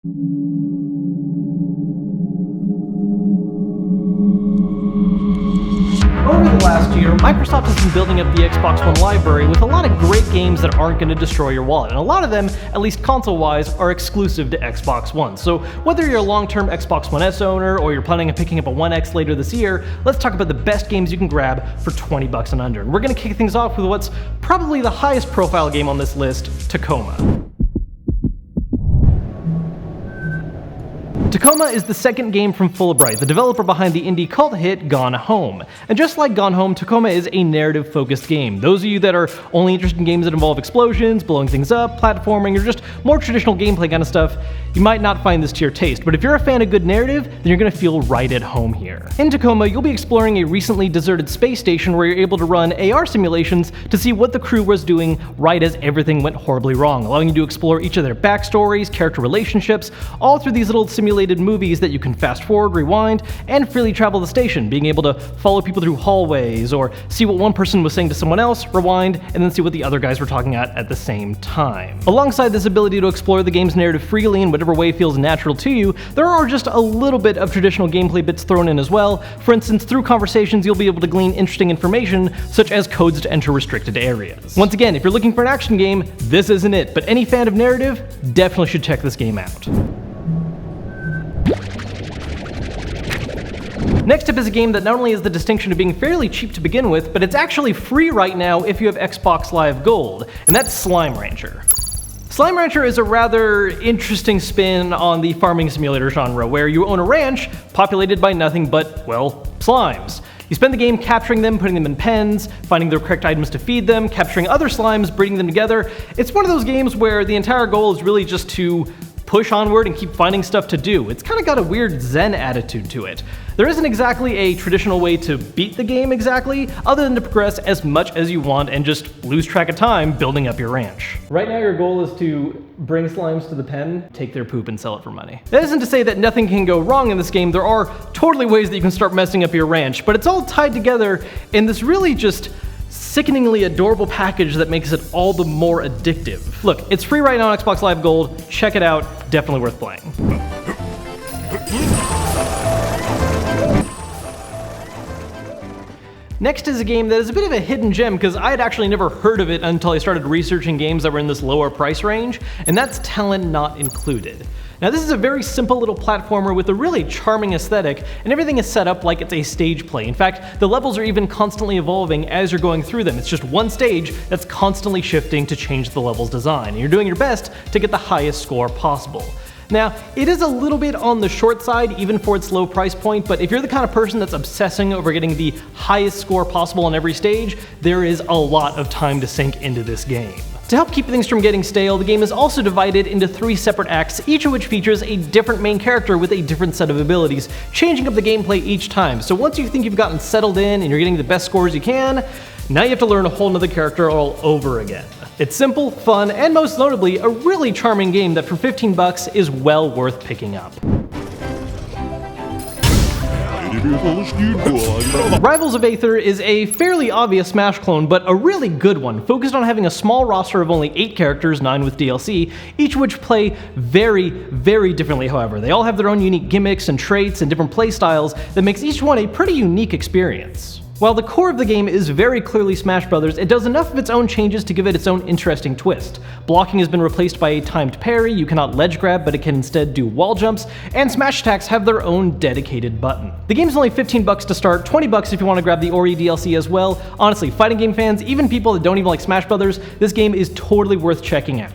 Over the last year, Microsoft has been building up the Xbox One library with a lot of great games that aren't going to destroy your wallet, and a lot of them, at least console-wise, are exclusive to Xbox One. So whether you're a long-term Xbox One S owner or you're planning on picking up a One X later this year, let's talk about the best games you can grab for $20 and under. And we're going to kick things off with what's probably the highest profile game on this list, Tacoma. Tacoma is the second game from Fulbright, the developer behind the indie cult hit Gone Home. And just like Gone Home, Tacoma is a narrative-focused game. Those of you that are only interested in games that involve explosions, blowing things up, platforming, or just more traditional gameplay kind of stuff, you might not find this to your taste. But if you're a fan of good narrative, then you're going to feel right at home here. In Tacoma, you'll be exploring a recently deserted space station where you're able to run AR simulations to see what the crew was doing right as everything went horribly wrong, allowing you to explore each of their backstories, character relationships, all through these little simulated movies that you can fast forward, rewind, and freely travel the station, being able to follow people through hallways or see what one person was saying to someone else, rewind, and then see what the other guys were talking at the same time. Alongside this ability to explore the game's narrative freely in whatever way feels natural to you, there are just a little bit of traditional gameplay bits thrown in as well. For instance, through conversations you'll be able to glean interesting information, such as codes to enter restricted areas. Once again, if you're looking for an action game, this isn't it, but any fan of narrative definitely should check this game out. Next up is a game that not only has the distinction of being fairly cheap to begin with, but it's actually free right now if you have Xbox Live Gold, and that's Slime Rancher. Slime Rancher is a rather interesting spin on the farming simulator genre, where you own a ranch populated by nothing but, well, slimes. You spend the game capturing them, putting them in pens, finding the correct items to feed them, capturing other slimes, breeding them together. It's one of those games where the entire goal is really just to push onward and keep finding stuff to do. It's kind of got a weird Zen attitude to it. There isn't exactly a traditional way to beat the game exactly, other than to progress as much as you want and just lose track of time building up your ranch. Right now your goal is to bring slimes to the pen, take their poop, and sell it for money. That isn't to say that nothing can go wrong in this game. There are totally ways that you can start messing up your ranch, but it's all tied together in this really just sickeningly adorable package that makes it all the more addictive. Look, it's free right now on Xbox Live Gold. Check it out. Definitely worth playing. Next is a game that is a bit of a hidden gem because I had actually never heard of it until I started researching games that were in this lower price range, and that's Talent Not Included. Now this is a very simple little platformer with a really charming aesthetic, and everything is set up like it's a stage play. In fact, the levels are even constantly evolving as you're going through them. It's just one stage that's constantly shifting to change the level's design, and you're doing your best to get the highest score possible. Now, it is a little bit on the short side, even for its low price point, but if you're the kind of person that's obsessing over getting the highest score possible on every stage, there is a lot of time to sink into this game. To help keep things from getting stale, the game is also divided into 3 separate acts, each of which features a different main character with a different set of abilities, changing up the gameplay each time. So once you think you've gotten settled in and you're getting the best scores you can, now you have to learn a whole nother character all over again. It's simple, fun, and most notably, a really charming game that for $15 is well worth picking up. Rivals of Aether is a fairly obvious Smash clone, but a really good one, focused on having a small roster of only 8 characters, 9 with DLC, each of which play very, very differently however. They all have their own unique gimmicks and traits and different play styles that makes each one a pretty unique experience. While the core of the game is very clearly Smash Bros., it does enough of its own changes to give it its own interesting twist. Blocking has been replaced by a timed parry, you cannot ledge grab but it can instead do wall jumps, and smash attacks have their own dedicated button. The game's only $15 to start, $20 if you want to grab the Ori DLC as well. Honestly, fighting game fans, even people that don't even like Smash Bros., this game is totally worth checking out.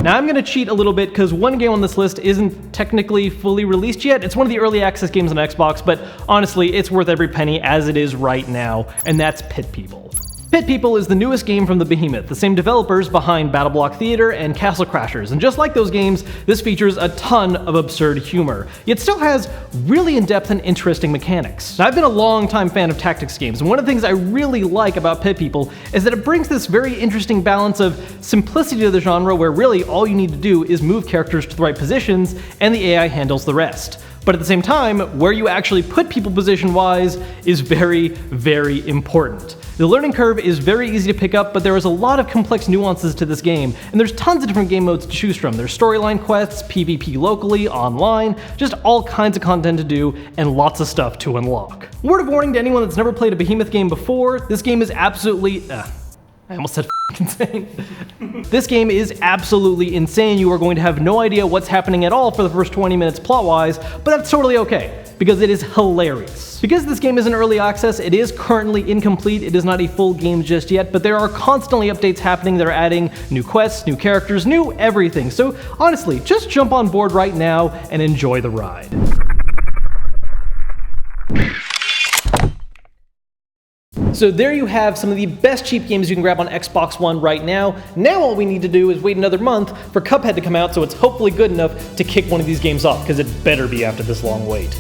Now I'm gonna cheat a little bit because one game on this list isn't technically fully released yet. It's one of the early access games on Xbox, but honestly, it's worth every penny as it is right now, and that's Pit People. Pit People is the newest game from the behemoth, the same developers behind Battle Block Theater and Castle Crashers, and just like those games, this features a ton of absurd humor, yet still has really in-depth and interesting mechanics. Now, I've been a long-time fan of tactics games, and one of the things I really like about Pit People is that it brings this very interesting balance of simplicity to the genre where really all you need to do is move characters to the right positions, and the AI handles the rest. But at the same time, where you actually put people position-wise is very, very important. The learning curve is very easy to pick up, but there is a lot of complex nuances to this game, and there's tons of different game modes to choose from. There's storyline quests, PvP locally, online, just all kinds of content to do, and lots of stuff to unlock. Word of warning to anyone that's never played a Behemoth game before, this game is absolutely... I almost said insane. This game is absolutely insane. You are going to have no idea what's happening at all for the first 20 minutes plot-wise, but that's totally okay, because it is hilarious. Because this game is in early access, it is currently incomplete. It is not a full game just yet, but there are constantly updates happening that are adding new quests, new characters, new everything. So honestly, just jump on board right now and enjoy the ride. So there you have some of the best cheap games you can grab on Xbox One right now. Now all we need to do is wait another month for Cuphead to come out, so it's hopefully good enough to kick one of these games off, because it better be after this long wait.